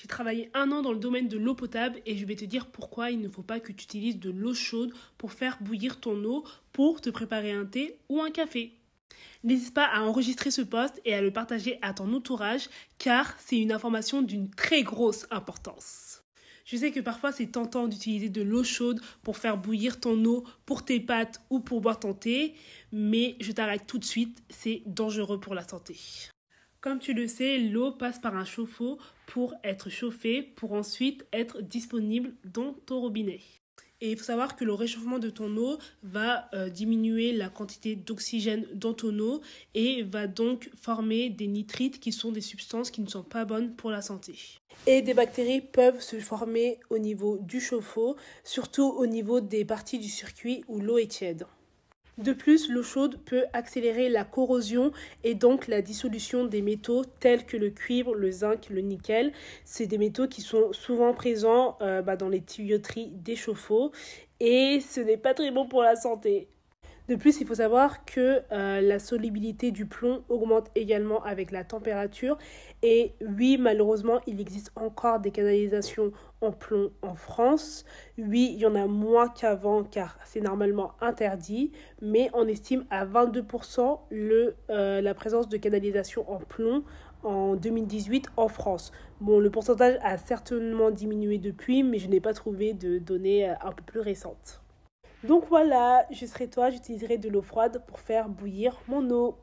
J'ai travaillé 1 an dans le domaine de l'eau potable et je vais te dire pourquoi il ne faut pas que tu utilises de l'eau chaude pour faire bouillir ton eau pour te préparer un thé ou un café. N'hésite pas à enregistrer ce post et à le partager à ton entourage car c'est une information d'une très grosse importance. Je sais que parfois c'est tentant d'utiliser de l'eau chaude pour faire bouillir ton eau pour tes pâtes ou pour boire ton thé, mais je t'arrête tout de suite, c'est dangereux pour la santé. Comme tu le sais, l'eau passe par un chauffe-eau pour être chauffée, pour ensuite être disponible dans ton robinet. Et il faut savoir que le réchauffement de ton eau va diminuer la quantité d'oxygène dans ton eau et va donc former des nitrites qui sont des substances qui ne sont pas bonnes pour la santé. Et des bactéries peuvent se former au niveau du chauffe-eau, surtout au niveau des parties du circuit où l'eau est tiède. De plus, l'eau chaude peut accélérer la corrosion et donc la dissolution des métaux tels que le cuivre, le zinc, le nickel. C'est des métaux qui sont souvent présents dans les tuyauteries des chauffe-eau et ce n'est pas très bon pour la santé. De plus, il faut savoir que la solubilité du plomb augmente également avec la température. Et oui, malheureusement, il existe encore des canalisations en plomb en France. Oui, il y en a moins qu'avant car c'est normalement interdit. Mais on estime à 22% la présence de canalisations en plomb en 2018 en France. Bon, le pourcentage a certainement diminué depuis, mais je n'ai pas trouvé de données un peu plus récentes. Donc voilà, je serai toi, j'utiliserai de l'eau froide pour faire bouillir mon eau.